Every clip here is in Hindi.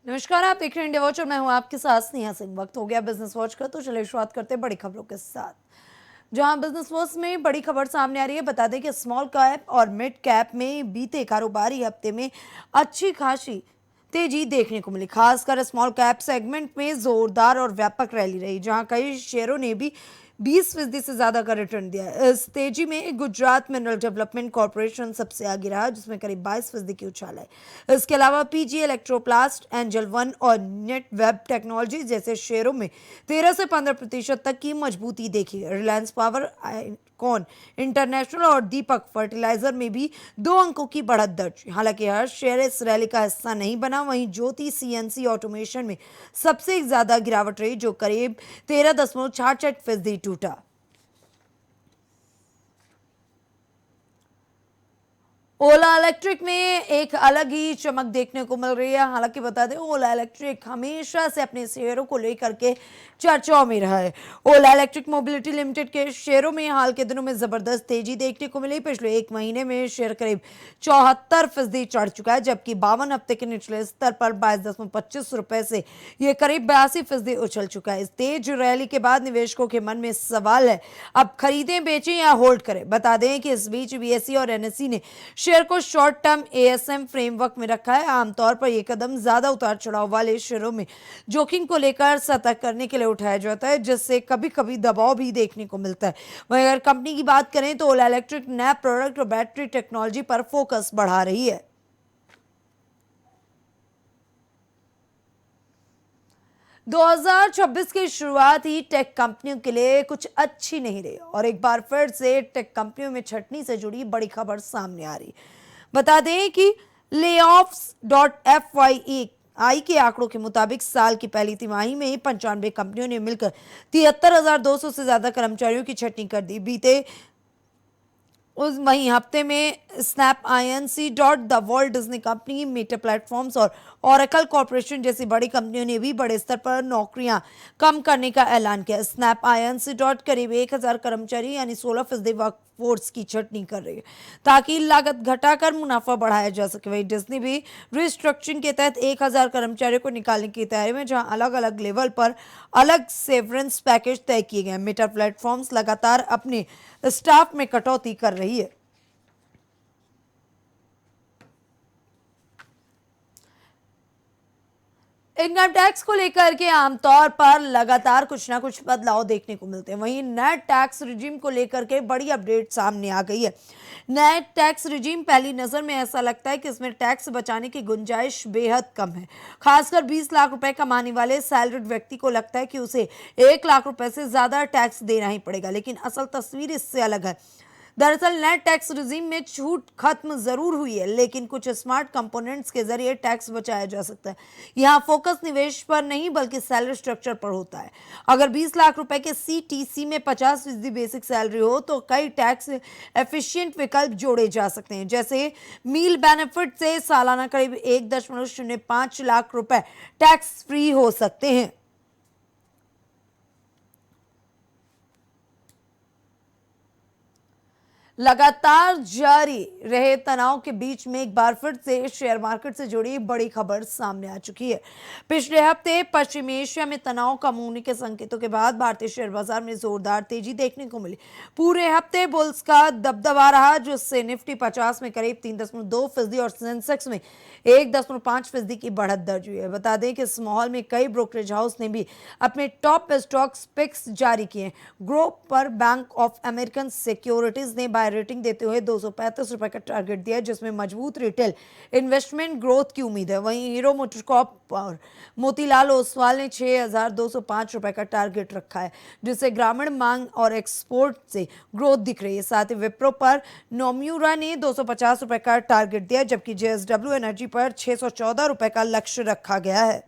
नमस्कार, आप देख रहे हैं इंडिया वॉच और मैं हूं आपके साथ स्नेहा सिंह। वक्त हो गया बिजनेस वॉच का, तो चलिए शुरुआत करते हैं बड़ी खबरों के साथ। जहां बिजनेस वॉच में बड़ी खबर सामने आ रही है, बता दें कि स्मॉल कैप और मिड कैप में बीते कारोबारी हफ्ते में अच्छी खासी तेजी देखने को मिली। खासकर स्मॉल कैप सेगमेंट में जोरदार और व्यापक रैली रही, जहां कई शेयरों ने भी 20% से ज्यादा का रिटर्न दिया। इस तेजी में गुजरात मिनरल डेवलपमेंट कॉर्पोरेशन सबसे आगे रहा, जिसमें करीब 22% की उछाल है। इसके अलावा पीजी इलेक्ट्रोप्लास्ट, एंजल वन और नेट वेब टेक्नोलॉजी जैसे शेयरों में 13 से 15% तक की मजबूती देखी। रिलायंस पावर, कौन इंटरनेशनल और दीपक फर्टिलाइजर में भी 2 अंकों की बढ़त दर्ज। हालांकि हर शेयर इस रैली का हिस्सा नहीं बना। वहीं ज्योति सीएनसी ऑटोमेशन में सबसे ज्यादा गिरावट रही, जो करीब 13.66% टूटा। ओला इलेक्ट्रिक में एक अलग ही चमक देखने को मिल रही है। हालांकि बता दें, ओला इलेक्ट्रिक हमेशा से अपने शेयरों को लेकर के चर्चाओं में रहा है। ओला इलेक्ट्रिक मोबिलिटी लिमिटेड के शेयरों में हाल के दिनों में जबरदस्त तेजी देखने को मिली। पिछले एक महीने में शेयर करीब 74% चढ़ चुका है, जबकि 52 हफ्ते के निचले स्तर पर 22.25 रुपए से यह करीब 82% उछल चुका है। इस तेज रैली के बाद निवेशकों के मन में सवाल है, अब खरीदें, बेचें या होल्ड करें। बता दें कि इस बीच बीएसई और एनएसई ने शेयर को शॉर्ट टर्म एएसएम फ्रेमवर्क में रखा है। आमतौर पर यह कदम ज्यादा उतार चढ़ाव वाले शेयरों में जोखिम को लेकर सतर्क करने के लिए उठाया जाता है, जिससे कभी कभी दबाव भी देखने को मिलता है। वहीं अगर कंपनी की बात करें तो ओला इलेक्ट्रिक नए प्रोडक्ट और बैटरी टेक्नोलॉजी पर फोकस बढ़ा रही है। 2026 की शुरुआत ही टेक कंपनियों के लिए कुछ अच्छी नहीं रही और एक बार फिर से टेक कंपनियों में छटनी से जुड़ी बड़ी खबर सामने आ रही। बता दें कि layoffs.fyi के आंकड़ों के मुताबिक साल की पहली तिमाही में ही 95 कंपनियों ने मिलकर 73,200 से ज्यादा कर्मचारियों की छटनी कर दी। बीते उस वहीं हफ्ते में snap INC dot the world Disney company, Meta platforms और ओरेकल कॉर्पोरेशन जैसी बड़ी कंपनियों ने भी बड़े स्तर पर नौकरियां कम करने का ऐलान किया। स्नैप आईएनसी डॉट करीब 1,000 कर्मचारी यानी 16% वर्कफोर्स की छटनी कर रही है, ताकि लागत घटाकर मुनाफा बढ़ाया जा सके। वहीं डिज्नी भी रिस्ट्रक्चरिंग के तहत 1,000 कर्मचारियों को निकालने की तैयारी में, जहां अलग अलग लेवल पर अलग सेवरेंस पैकेज तय किए गए। मेटा प्लेटफॉर्म्स लगातार अपने स्टाफ में कटौती कर रही है। इनकम टैक्स को लेकर के आमतौर पर लगातार कुछ ना कुछ बदलाव देखने को मिलते हैं। वहीं नए टैक्स रिजीम को लेकर के बड़ी अपडेट सामने आ गई है। नए टैक्स रिजीम पहली नजर में ऐसा लगता है कि इसमें टैक्स बचाने की गुंजाइश बेहद कम है। खासकर 20 लाख रुपए कमाने वाले सैलरीड व्यक्ति को लगता है कि उसे 1 लाख रुपए से ज्यादा टैक्स देना ही पड़ेगा, लेकिन असल तस्वीर इससे अलग है। दरअसल नए टैक्स रिजीम में छूट खत्म जरूर हुई है, लेकिन कुछ स्मार्ट कंपोनेंट्स के जरिए टैक्स बचाया जा सकता है। यहाँ फोकस निवेश पर नहीं बल्कि सैलरी स्ट्रक्चर पर होता है। अगर 20 लाख रुपए के सीटीसी में 50% बेसिक सैलरी हो तो कई टैक्स एफिशिएंट विकल्प जोड़े जा सकते हैं, जैसे मील बेनिफिट से सालाना करीब 1.05 लाख रुपए टैक्स फ्री हो सकते हैं। लगातार जारी रहे तनाव के बीच में एक बार फिर से शेयर मार्केट से जुड़ी बड़ी खबर सामने आ चुकी है। पिछले हफ्ते पश्चिमी एशिया में तनाव कम होने के संकेतों के बाद भारतीय शेयर बाजार में जोरदार तेजी देखने को मिली। पूरे हफ्ते बुल्स का दबदबा रहा, जिससे निफ्टी 50 में करीब 3.2% और सेंसेक्स में 1.5% की बढ़त दर्ज हुई है। बता दें कि इस माहौल में कई ब्रोकरेज हाउस ने भी अपने टॉप स्टॉक्स पिक्स जारी किए। ग्रो पर बैंक ऑफ अमेरिकन सिक्योरिटीज ने बाय रेटिंग देते हुए 235 रुपए का टारगेट दिया, जिसमें मजबूत रिटेल इन्वेस्टमेंट ग्रोथ की उम्मीद है। वहीं हीरो मोटरकॉर्प और मोतीलाल ओसवाल ने 6,205 रुपए का टारगेट रखा है, जिससे ग्रामीण मांग और एक्सपोर्ट से ग्रोथ दिख रही है। साथ ही विप्रो पर नोम्यूरा ने 250 रुपए का टारगेट दिया, जबकि जेएसडब्ल्यू एनर्जी पर 614 रुपए का लक्ष्य रखा गया है।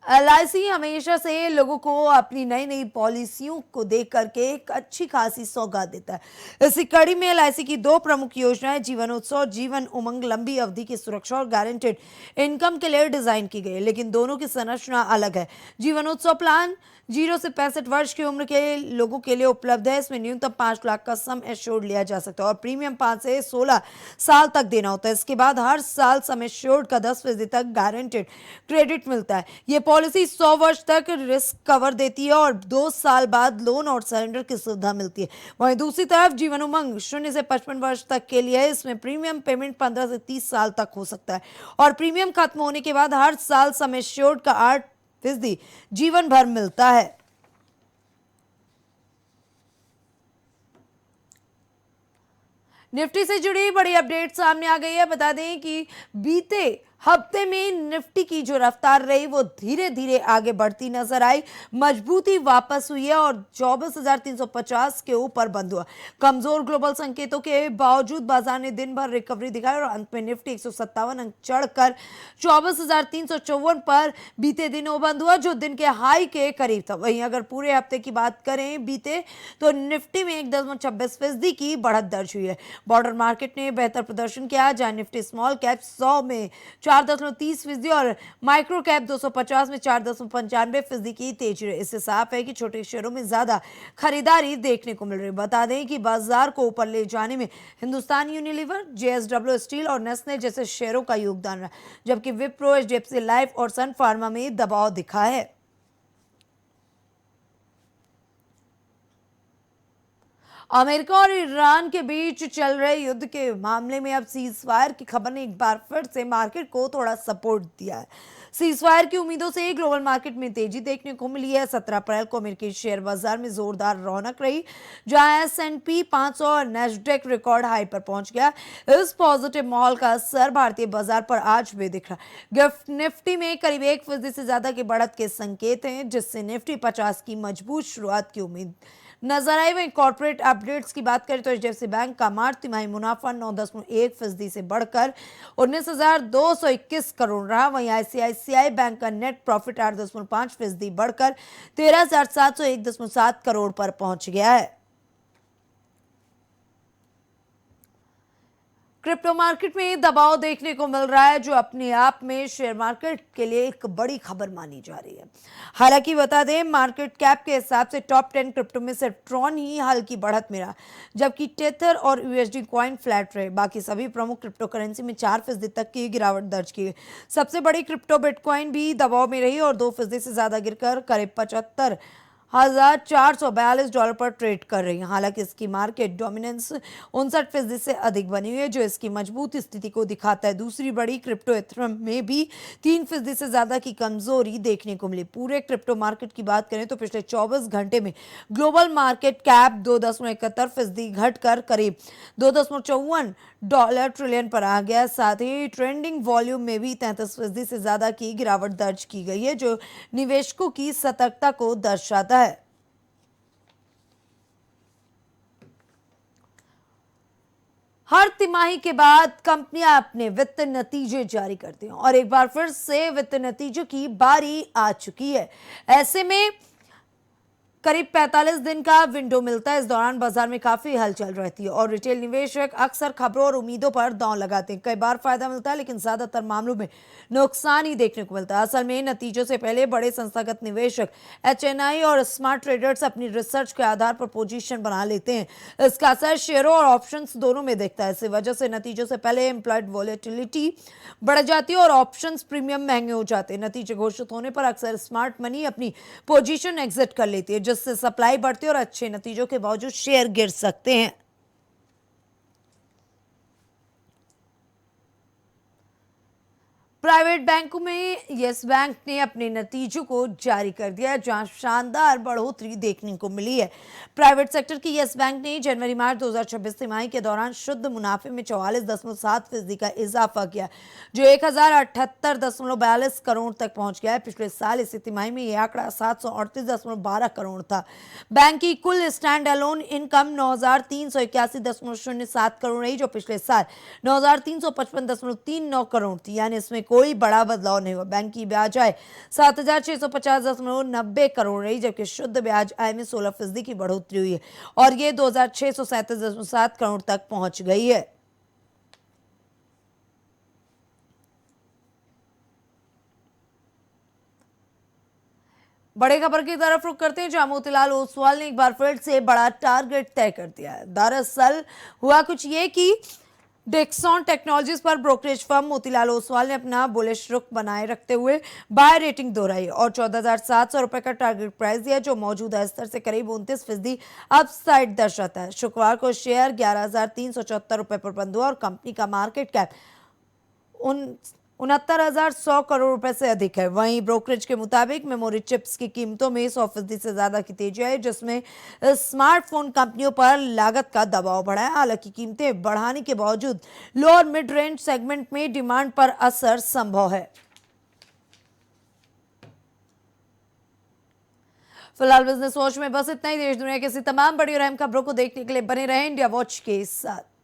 एलआईसी हमेशा से लोगों को अपनी नई नई पॉलिसियों को देख करके एक अच्छी खासी सौगात देता है। इसी कड़ी में एलआईसी की दो प्रमुख योजनाएं जीवन उत्सव और जीवन उमंग लंबी अवधि की सुरक्षा और गारंटेड इनकम के लिए डिजाइन की गई है, लेकिन दोनों की संरचना अलग है। जीवन उत्सव प्लान 0 से 65 वर्ष की उम्र के लोगों के लिए उपलब्ध है। इसमें न्यूनतम 5 लाख का सम एश्योर्ड लिया जा सकता है और प्रीमियम 5 से 16 साल तक देना होता है। इसके बाद हर साल सम एश्योर्ड का 10% तक गारंटेड क्रेडिट मिलता है। ये पॉलिसी 100 वर्ष तक रिस्क कवर देती है और 2 साल बाद लोन और सरेंडर की सुविधा मिलती है। वहीं दूसरी तरफ जीवन उमंग 0 से 55 वर्ष तक के लिए इसमें प्रीमियम पेमेंट 15 से 30 साल तक हो सकता है और प्रीमियम खत्म होने के बाद हर साल सम एश्योर्ड का 8% जीवन भर मिलता है। निफ्टी से जुड़ी बड़ी अपडेट सामने आ गई है। बता दें कि बीते हफ्ते में निफ्टी की जो रफ्तार रही वो धीरे धीरे आगे बढ़ती नजर आई, मजबूती वापस हुई है और 24,350 के ऊपर बंद हुआ। कमजोर ग्लोबल संकेतों के बावजूद बाजार ने दिन भर रिकवरी दिखाई और अंत में निफ्टी 157 अंक चढ़कर 24,354 पर बीते दिनों बंद हुआ, जो दिन के हाई के करीब था। वहीं अगर पूरे हफ्ते की बात करें बीते, तो निफ्टी में 1.26% की बढ़त दर्ज हुई है। बॉर्डर मार्केट ने बेहतर प्रदर्शन किया, जहां निफ्टी स्मॉल कैप 100 में 4.30% और माइक्रो कैप 250 में 4.95% की तेजी रही। इससे साफ है कि छोटे शेयरों में ज्यादा खरीदारी देखने को मिल रही है। बता दें कि बाजार को ऊपर ले जाने में हिंदुस्तान यूनिलीवर, जेएसडब्ल्यू स्टील और नेस्ले जैसे शेयरों का योगदान रहा, जबकि विप्रो, एचडीएफसी लाइफ और सन फार्मा में दबाव दिखा है। अमेरिका और ईरान के बीच चल रहे युद्ध के मामले में अब सीज फायर की खबर ने एक बार फिर से मार्केट को थोड़ा सपोर्ट दिया है। सीज फायर की उम्मीदों से ग्लोबल मार्केट में तेजी देखने को मिली है। 17 अप्रैल को अमेरिकी शेयर बाजार में जोरदार रौनक रही, जहां एस&पी 500 और नेस्डेक रिकॉर्ड हाई पर पहुंच गया। इस पॉजिटिव माहौल का असर भारतीय बाजार पर आज भी दिख रहा है। गिफ्ट निफ्टी में करीब 1% से ज्यादा की बढ़त के संकेत हैं, जिससे निफ्टी 50 की मजबूत शुरुआत की उम्मीद नजर आई। वहीं कॉर्पोरेट अपडेट्स की बात करें तो एचडीएफसी बैंक का मार्च तिमाही मुनाफा 9.1% से बढ़कर 19,221 करोड़ रहा। वहीं आईसीआईसीआई बैंक का नेट प्रॉफिट 8.5% बढ़कर 13,701.7 करोड़ पर पहुंच गया है। क्रिप्टो मार्केट में दबाव देखने को मिल रहा है, जो अपने आप में शेयर मार्केट के लिए एक बड़ी खबर मानी जा रही है। हालांकि बता दें, मार्केट कैप के हिसाब से टॉप 10 क्रिप्टो में सिर्फ ट्रॉन ही हल्की बढ़त में रहा, जबकि टेथर और यूएसडी कॉइन फ्लैट रहे। बाकी सभी प्रमुख क्रिप्टो करेंसी में 4% तक की गिरावट दर्ज की गई। सबसे बड़ी क्रिप्टो बिटकॉइन भी दबाव में रही और 2% से ज्यादा गिरकर करीब 75,442 डॉलर पर ट्रेड कर रही है। हालांकि इसकी मार्केट डोमिनेंस 59% से अधिक बनी हुई है, जो इसकी मजबूत स्थिति को दिखाता है। दूसरी बड़ी क्रिप्टो इथेरियम में भी 3% से ज्यादा की कमजोरी देखने को मिली। पूरे क्रिप्टो मार्केट की बात करें तो पिछले 24 घंटे में ग्लोबल मार्केट कैप 2.71% घटकर करीब $2.54 ट्रिलियन पर आ गया। साथ ही ट्रेंडिंग वॉल्यूम में भी 33% से ज्यादा की गिरावट दर्ज की गई है, जो निवेशकों की सतर्कता को दर्शाता है। हर तिमाही के बाद कंपनियां अपने वित्त नतीजे जारी करती हैं और एक बार फिर से वित्त नतीजों की बारी आ चुकी है। ऐसे में करीब 45 दिन का विंडो मिलता है। इस दौरान बाजार में काफी हलचल रहती है और रिटेल निवेशक अक्सर खबरों और उम्मीदों पर दांव लगाते हैं। कई बार फायदा मिलता है, लेकिन ज्यादातर मामलों में नुकसान ही देखने को मिलता है। असल में नतीजों से पहले बड़े संस्थागत निवेशक एचएनआई और स्मार्ट ट्रेडर्स अपनी रिसर्च के आधार पर पोजीशन बना लेते हैं। इसका असर शेयरों और ऑप्शंस दोनों में दिखता है। इसी वजह से नतीजों से पहले एम्प्लॉयड वॉलेटिलिटी बढ़ जाती है और ऑप्शंस प्रीमियम महंगे हो जाते हैं। नतीजे घोषित होने पर अक्सर स्मार्ट मनी अपनी पोजीशन एग्जिट कर लेती है, जिससे सप्लाई बढ़ती है और अच्छे नतीजों के बावजूद शेयर गिर सकते हैं। प्राइवेट बैंकों में यस बैंक ने अपने नतीजों को जारी कर दिया, जहां शानदार बढ़ोतरी देखने को मिली है। प्राइवेट सेक्टर की यस बैंक ने जनवरी-मार्च 2026 तिमाही के दौरान शुद्ध मुनाफे में 44.7% का इजाफा किया, जो 1078.42 करोड़ तक पहुंच गया है। पिछले साल इसी तिमाही में यह आंकड़ा 738.12 करोड़ था। बैंक की कुल स्टैंड अलोन इनकम 9,381.07 करोड़ रही, जो पिछले साल 9,355.39 करोड़ थी। यानी इसमें कोई बड़ा बदलाव नहीं हुआ। बैंक की ब्याज आय 7,650.90 करोड़ रही, जबकि शुद्ध ब्याज आय में 16% की बढ़ोतरी हुई है और ये 2,637.7 करोड़ तक पहुंच गई है। बड़े खबर की तरफ रुख करते हैं, जहां मोतीलाल ओसवाल ने एक बार फिर से बड़ा टारगेट तय कर दिया है। दरअसल हुआ कुछ ये कि डेक्सॉन टेक्नोलॉजीज पर ब्रोकरेज फर्म मोतीलाल ओसवाल ने अपना बुलिश रुख बनाए रखते हुए बाय रेटिंग दोहराई और 14,700 रुपए का टारगेट प्राइस दिया, जो मौजूदा स्तर से करीब 29% अपसाइड दर्शाता है। शुक्रवार को शेयर 11,374 रुपए पर बंद हुआ और कंपनी का मार्केट कैप 69,100 करोड़ रुपए से अधिक है। वहीं ब्रोकरेज के मुताबिक मेमोरी चिप्स की कीमतों में 100% से ज्यादा की तेजी आई, जिसमें स्मार्टफोन कंपनियों पर लागत का दबाव बढ़ा है। हालांकि कीमतें बढ़ाने के बावजूद लो और मिड रेंज सेगमेंट में डिमांड पर असर संभव है। फिलहाल बिजनेस वॉच में बस इतना ही। देश दुनिया की ऐसी तमाम बड़ी और अहम खबरों को देखने के लिए बने रहें इंडिया वॉच के साथ।